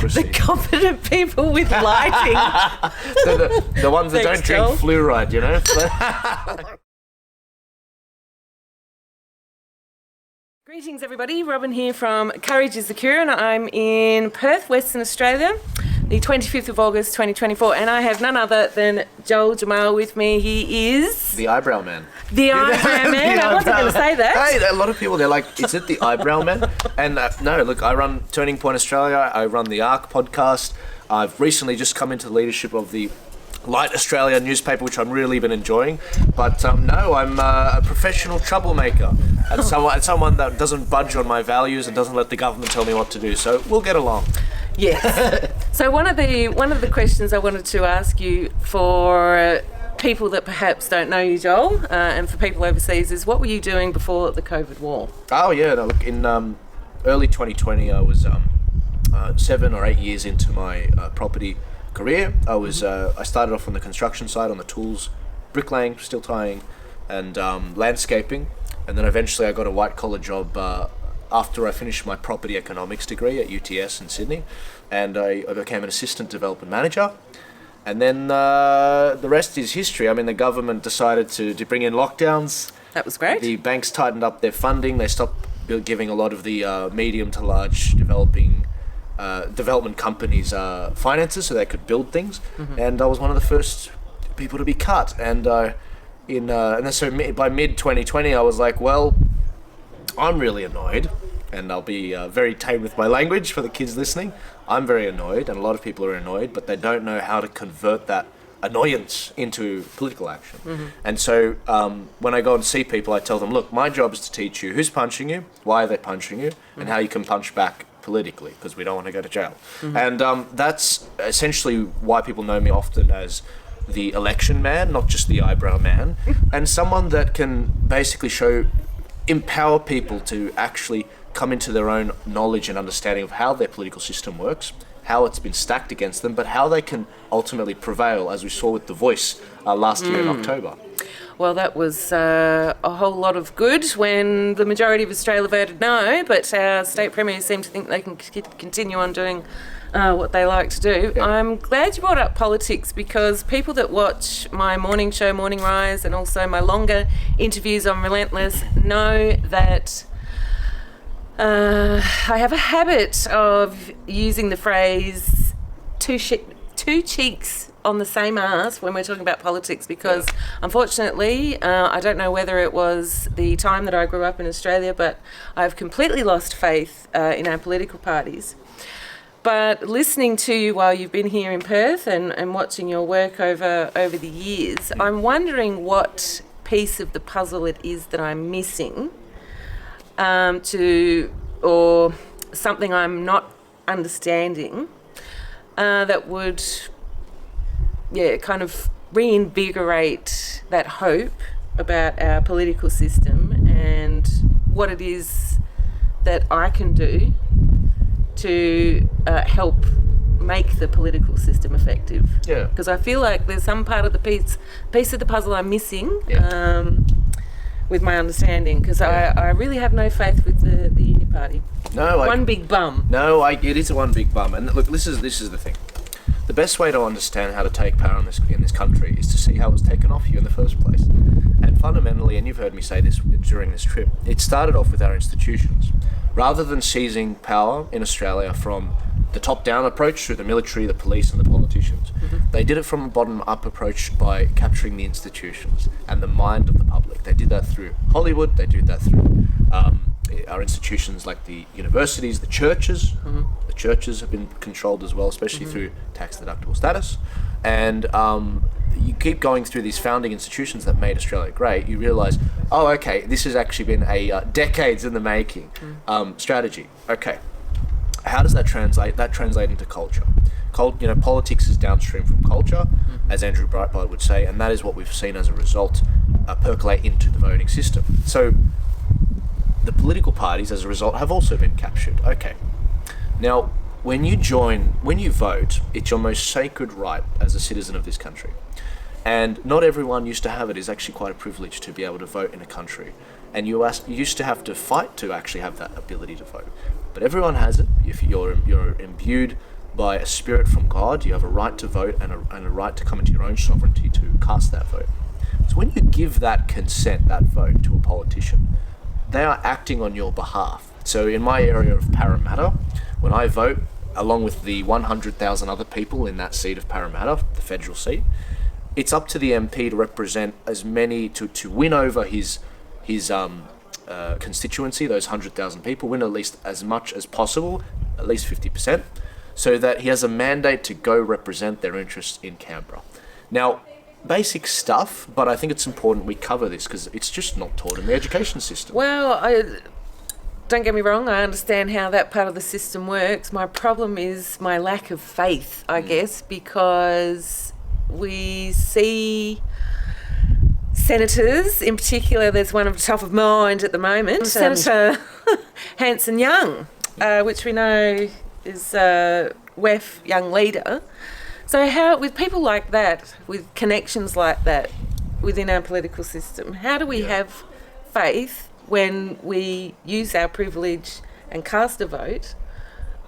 democracy. The competent people with lighting. the ones that Thanks, don't drink Joel. fluoride, you know? Greetings, everybody. Robin here from Courage is the Cure, and I'm in Perth, Western Australia, the 25th of August 2024, and I have none other than Joel JAMMAL with me. He is... The eyebrow man. The eyebrow man. I wasn't going to say that. Hey, a lot of people, they're like, is it the eyebrow man? And no, look, I run Turning Point Australia. I run the ARC podcast. I've recently just come into the leadership of the Light Australia newspaper, which I've really been enjoying. But no, I'm a professional troublemaker and someone that doesn't budge on my values and doesn't let the government tell me what to do. So we'll get along. Yes. So one of the questions I wanted to ask you for people that perhaps don't know you, Joel, and for people overseas, is what were you doing before the COVID war? Oh yeah, no, look, in early 2020, I was 7 or 8 years into my property career. I started off on the construction side, on the tools, bricklaying, steel tying, and landscaping, and then eventually I got a white collar job after I finished my property economics degree at UTS in Sydney, and I became an assistant development manager. And then the rest is history. I mean, the government decided to bring in lockdowns. That was great. The banks tightened up their funding. They stopped giving a lot of the medium to large development companies finances so they could build things. Mm-hmm. And I was one of the first people to be cut. And so by mid 2020, I was like, well, I'm really annoyed, and I'll be very tame with my language for the kids listening. I'm very annoyed, and a lot of people are annoyed, but they don't know how to convert that annoyance into political action. Mm-hmm. And so when I go and see people, I tell them, look, my job is to teach you who's punching you, why are they punching you, and how you can punch back politically, because we don't want to go to jail. Mm-hmm. And that's essentially why people know me often as the election man, not just the eyebrow man, and someone that can basically empower people to actually come into their own knowledge and understanding of how their political system works, how it's been stacked against them, but how they can ultimately prevail, as we saw with The Voice last year in October. Well, that was a whole lot of good when the majority of Australia voted no, but our state premiers seem to think they can continue on doing what they like to do. Yeah. I'm glad you brought up politics, because people that watch my morning show, Morning Rise, and also my longer interviews on Relentless know that I have a habit of using the phrase two cheeks on the same arse when we're talking about politics, because unfortunately, I don't know whether it was the time that I grew up in Australia, but I've completely lost faith in our political parties. But listening to you while you've been here in Perth and watching your work over the years, I'm wondering what piece of the puzzle it is that I'm missing, or something I'm not understanding, that would kind of reinvigorate that hope about our political system and what it is that I can do to help make the political system effective. Yeah. Because I feel like there's some part of the piece of the puzzle I'm missing with my understanding, because I really have no faith with the Union Party. No, one big bum. No, it is one big bum. And look, this is the thing. The best way to understand how to take power in this country is to see how it was taken off you in the first place. And fundamentally, and you've heard me say this during this trip, it started off with our institutions. Rather than seizing power in Australia from the top-down approach through the military, the police, and the politicians, they did it from a bottom-up approach by capturing the institutions and the mind of the public. They did that through Hollywood. They did that through our institutions like the universities, the churches. The churches have been controlled as well, especially through tax-deductible status. And you keep going through these founding institutions that made Australia great, you realise, oh, okay, this has actually been a decades in the making strategy. Okay, how does that translate? That translate into culture. Politics is downstream from culture, as Andrew Breitbart would say, and that is what we've seen as a result percolate into the voting system. So the political parties, as a result, have also been captured. Okay, now when you vote, it's your most sacred right as a citizen of this country. And not everyone used to have it. It's actually quite a privilege to be able to vote in a country. And you used to have to fight to actually have that ability to vote. But everyone has it. If you're imbued by a spirit from God. You have a right to vote and a right to come into your own sovereignty to cast that vote. So when you give that consent, that vote, to a politician, they are acting on your behalf. So in my area of Parramatta, when I vote, along with the 100,000 other people in that seat of Parramatta, the federal seat, it's up to the MP to represent as many, to win over his constituency, those 100,000 people, win at least as much as possible, at least 50%, so that he has a mandate to go represent their interests in Canberra. Now, basic stuff, but I think it's important we cover this because it's just not taught in the education system. Well, don't get me wrong, I understand how that part of the system works. My problem is my lack of faith, I guess, because we see senators, in particular, there's one of the top of mind at the moment, Senator Hanson Young, which we know is a WEF young leader. So how, with people like that, with connections like that within our political system, how do we have faith when we use our privilege and cast a vote?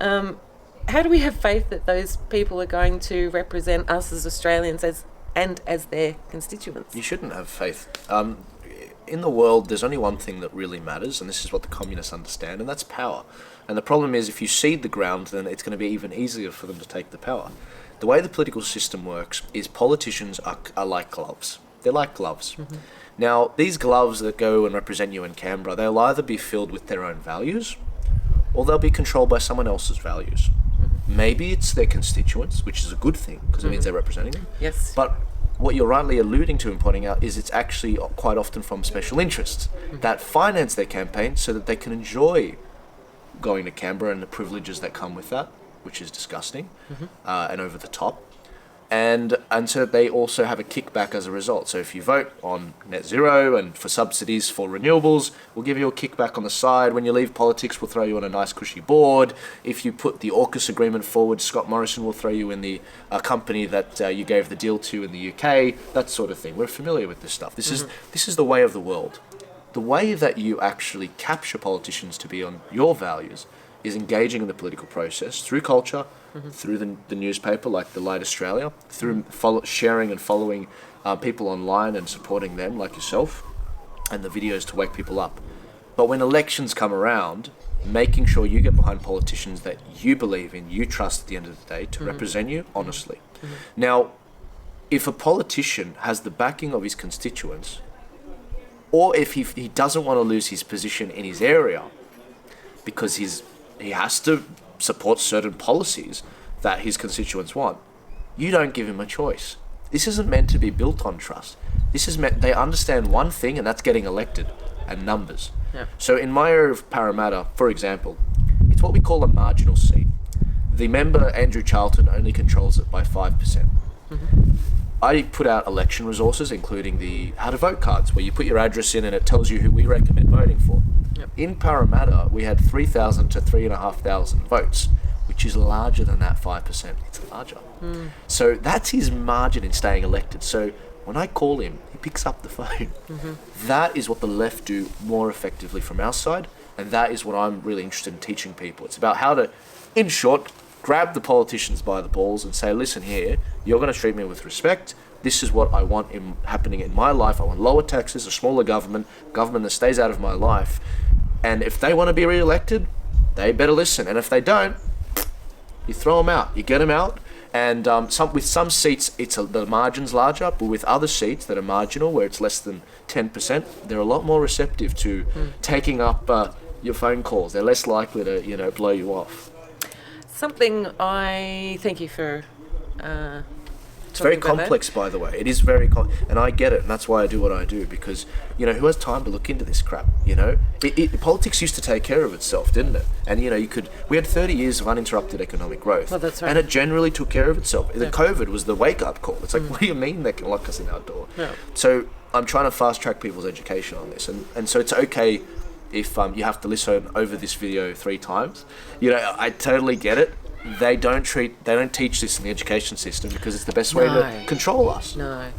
How do we have faith that those people are going to represent us as Australians as their constituents? You shouldn't have faith. In the world, there's only one thing that really matters, and this is what the communists understand, and that's power. And the problem is, if you cede the ground, then it's going to be even easier for them to take the power. The way the political system works is politicians are like gloves. They're like gloves. Mm-hmm. Now, these gloves that go and represent you in Canberra, they'll either be filled with their own values, or they'll be controlled by someone else's values. Mm-hmm. Maybe it's their constituents, which is a good thing, because it means they're representing them. Yes. But what you're rightly alluding to and pointing out is it's actually quite often from special interests that finance their campaign so that they can enjoy going to Canberra and the privileges that come with that, which is disgusting and over the top. And so that they also have a kickback as a result. So if you vote on net zero and for subsidies for renewables, we'll give you a kickback on the side. When you leave politics, we'll throw you on a nice cushy board. If you put the AUKUS agreement forward, Scott Morrison will throw you in the company that you gave the deal to in the UK, that sort of thing. We're familiar with this stuff. This is the way of the world. The way that you actually capture politicians to be on your values is engaging in the political process through culture, through the newspaper like The Light Australia, through sharing and following people online and supporting them like yourself, and the videos to wake people up. But when elections come around, making sure you get behind politicians that you believe in, you trust at the end of the day to represent you honestly. Now, if a politician has the backing of his constituents, or if he doesn't want to lose his position in his area because he has to support certain policies that his constituents want, you don't give him a choice. This isn't meant to be built on trust. This is meant, they understand one thing, and that's getting elected and numbers. Yeah. So in my area of Parramatta, for example, it's what we call a marginal seat. The member, Andrew Charlton, only controls it by 5%. I put out election resources, including the how to vote cards, where you put your address in and it tells you who we recommend voting for. Yep. In Parramatta, we had 3,000 to 3,500 votes, which is larger than that 5%. It's larger. So that's his margin in staying elected. So when I call him, he picks up the phone. That is what the left do more effectively from our side, and that is what I'm really interested in teaching people. It's about how to, in short, grab the politicians by the balls and say, listen here, you're going to treat me with respect. This is what I want happening in my life. I want lower taxes, a smaller government that stays out of my life. And if they want to be re-elected, they better listen. And if they don't, you throw them out. You get them out. And with some seats, the margin's larger, but with other seats that are marginal, where it's less than 10%, they're a lot more receptive to taking up your phone calls. They're less likely to, blow you off. Something I thank you for. It's very complex, by the way. It is very and I get it, and that's why I do what I do, because who has time to look into this crap? Politics used to take care of itself, didn't it? And we had 30 years of uninterrupted economic growth. Well, that's right. And it generally took care of itself. The COVID was the wake-up call. It's like, what do you mean they can lock us in our door? Yeah. So I'm trying to fast-track people's education on this, and so it's okay if you have to listen over this video 3 times. I totally get it. They don't teach this in the education system because it's the best way to control us. No.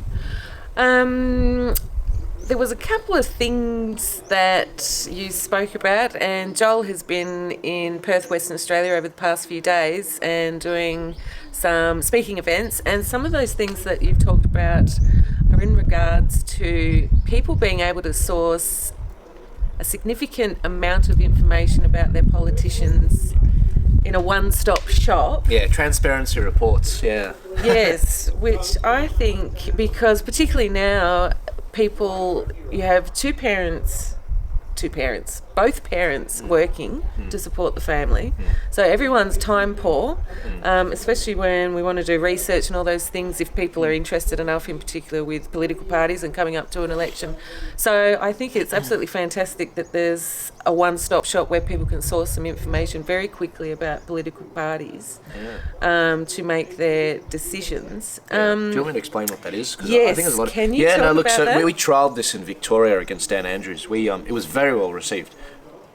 there was a couple of things that you spoke about, and Joel has been in Perth, Western Australia over the past few days and doing some speaking events, and some of those things that you've talked about are in regards to people being able to source a significant amount of information about their politicians in a one-stop shop. Yeah, transparency reports, yeah. Yes, which I think, because particularly now, you have both parents working to support the family. So everyone's time poor, especially when we want to do research and all those things, if people are interested enough, in particular with political parties and coming up to an election. So I think it's absolutely fantastic that there's a one-stop shop where people can source some information very quickly about political parties to make their decisions. Do you want me to explain what that is? 'Cause Yes, I think there's a lot of, can you talk about that? We trialled this in Victoria against Dan Andrews. It was very well received.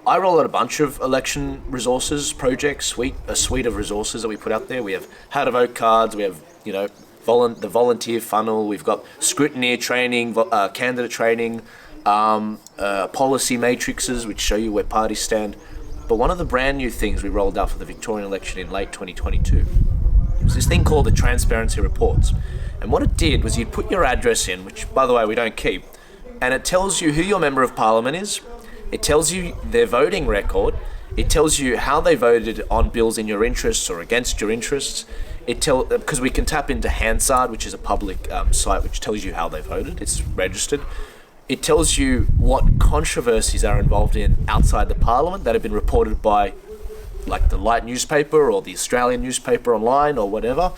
I roll out a bunch of election resources projects, a suite of resources that we put out there. We have how to vote cards, we have, the volunteer funnel, we've got scrutineer training, candidate training, policy matrices which show you where parties stand. But one of the brand new things we rolled out for the Victorian election in late 2022 was this thing called the transparency reports. And what it did was you'd put your address in, which by the way we don't keep, and it tells you who your member of parliament is. It tells you their voting record. It tells you how they voted on bills in your interests or against your interests. Because we can tap into Hansard, which is a public site which tells you how they voted. It's registered. It tells you what controversies are involved in outside the parliament that have been reported by, like, the Light newspaper or the Australian newspaper online or whatever.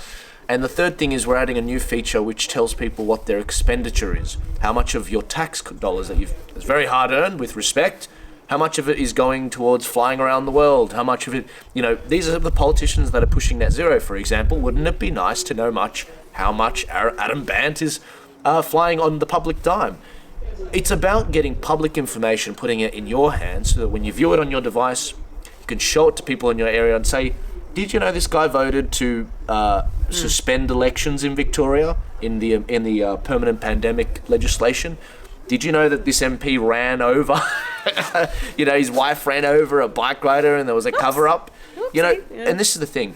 And the third thing is we're adding a new feature which tells people what their expenditure is. How much of your tax dollars it's very hard earned, with respect, how much of it is going towards flying around the world, how much of it, these are the politicians that are pushing net zero, for example. Wouldn't it be nice to know how much Adam Bant is flying on the public dime? It's about getting public information, putting it in your hands so that when you view it on your device, you can show it to people in your area and say, did you know this guy voted to suspend elections in Victoria in the permanent pandemic legislation? Did you know that this MP ran over, his wife ran over a bike rider and there was a cover-up? And this is the thing.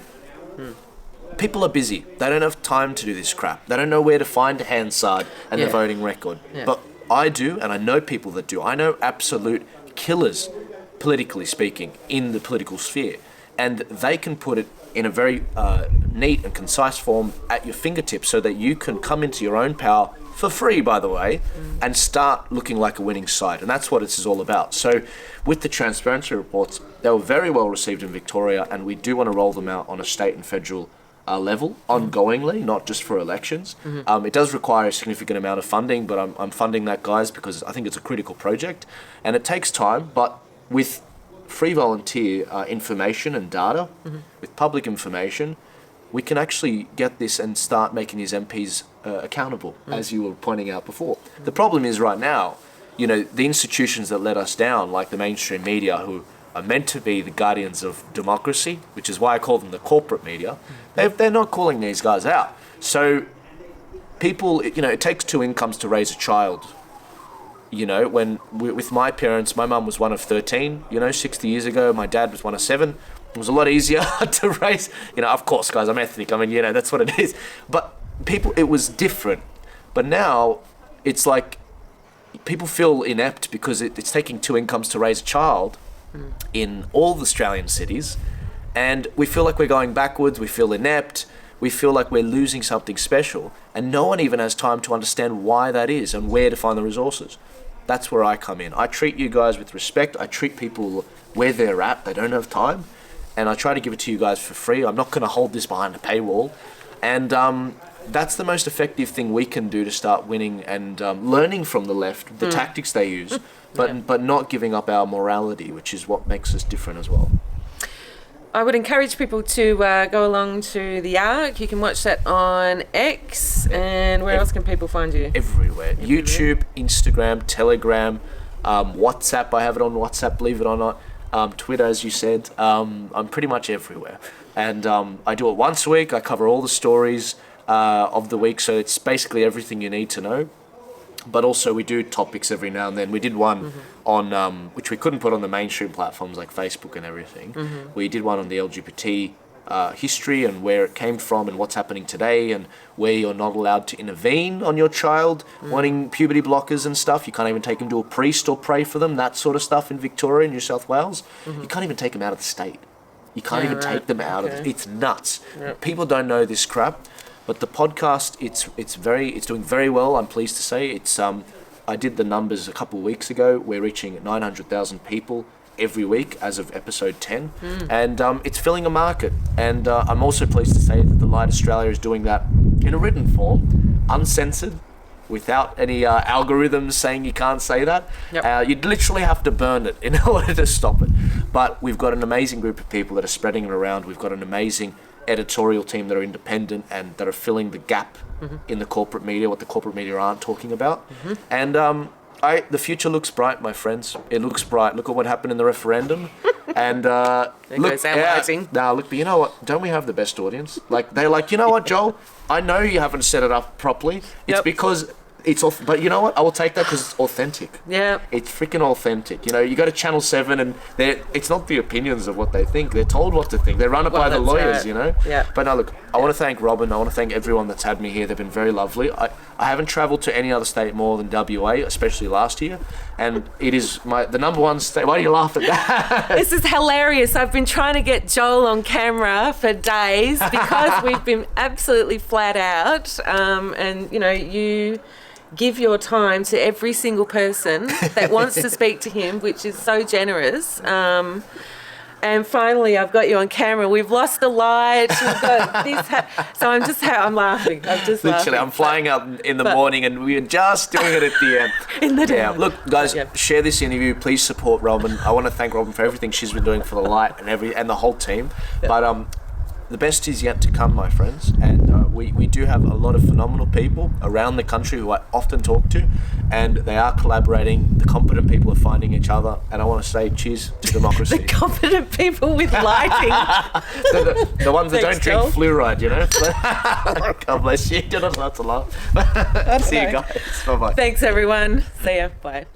People are busy. They don't have time to do this crap. They don't know where to find Hansard and the voting record. Yeah. But I do, and I know people that do. I know absolute killers, politically speaking, in the political sphere. And they can put it in a very neat and concise form at your fingertips so that you can come into your own power, for free, by the way, and start looking like a winning side. And that's what this is all about. So with the transparency reports, they were very well received in Victoria, and we do want to roll them out on a state and federal level ongoingly, not just for elections. It does require a significant amount of funding, but I'm funding that, guys, because I think it's a critical project. And it takes time, but with free volunteer information and data, with public information, we can actually get this and start making these MPs accountable, as you were pointing out before. The problem is right now, the institutions that let us down, like the mainstream media, who are meant to be the guardians of democracy, which is why I call them the corporate media, they're not calling these guys out. So people, it takes two incomes to raise a child. With my parents, my mum was one of 13, 60 years ago. My dad was one of 7. It was a lot easier to raise. Of course, guys, I'm ethnic. That's what it is. But it was different. But now it's like people feel inept because it's taking two incomes to raise a child in all the Australian cities. And we feel like we're going backwards. We feel inept. We feel like we're losing something special. And no one even has time to understand why that is and where to find the resources. That's where I come in. I treat you guys with respect. I treat people where they're at. They don't have time. And I try to give it to you guys for free. I'm not going to hold this behind a paywall. And that's the most effective thing we can do to start winning and learning from the left, the tactics they use, but not giving up our morality, which is what makes us different as well. I would encourage people to go along to the ARC. You can watch that on X. And where else can people find you? Everywhere. YouTube, Instagram, Telegram, WhatsApp. I have it on WhatsApp, believe it or not. Twitter, as you said. I'm pretty much everywhere. And I do it once a week. I cover all the stories of the week. So it's basically everything you need to know. but also we do topics every now and then. We did one on, which we couldn't put on the mainstream platforms like Facebook and everything. We did one on the LGBT history and where it came from and what's happening today, and where you're not allowed to intervene on your child wanting puberty blockers and stuff. You can't even take them to a priest or pray for them, that sort of stuff in Victoria, New South Wales. You can't even take them out of the state. You can't even take them out of it. It's nuts. People don't know this crap, but the podcast, it's doing very well. I'm pleased to say it's I did the numbers a couple of weeks ago. We're reaching 900,000 people every week as of episode 10, and it's filling a market. And I'm also pleased to say that the Light Australia is doing that in a written form, uncensored, without any algorithms saying you can't say that. You'd literally have to burn it in order to stop it. But we've got an amazing group of people that are spreading it around. We've got an amazing editorial team that are independent and that are filling the gap in the corporate media, what the corporate media aren't talking about. And the future looks bright, my friends. It looks bright. Look at what happened in the referendum. And look, but you know what? Don't we have the best audience? Like, they're like, you know what, Joel? I know you haven't set it up properly. It's because it's off, but you know what? I will take that because it's authentic. Yeah, it's freaking authentic. You know, you go to Channel 7 and it's not the opinions of what they think. They're told what to think. They're run it by the lawyers, you know? Yeah. But no, look, I want to thank Robin. I want to thank everyone that's had me here. They've been very lovely. I haven't travelled to any other state more than WA, especially last year. And it is the number one state. Why do you laugh at that? This is hilarious. I've been trying to get Joel on camera for days because we've been absolutely flat out. And, you know, you give your time to every single person that wants to speak to him, which is so generous. And finally, I've got you on camera. We've lost the light. We've got this. So I'm laughing. I'm just literally, I'm flying up in the morning, and we're just doing it at the end. In the day. Look, guys, share this interview. Please support Robin. I want to thank Robin for everything she's been doing for the light and the whole team. But the best is yet to come, my friends, and we do have a lot of phenomenal people around the country who I often talk to, and they are collaborating. The competent people are finding each other, and I want to say cheers to democracy. The competent people with lighting. the ones that don't drink fluoride, you know? God bless you. You're not allowed to laugh. See you guys. Bye-bye. Thanks, everyone. See ya. Bye.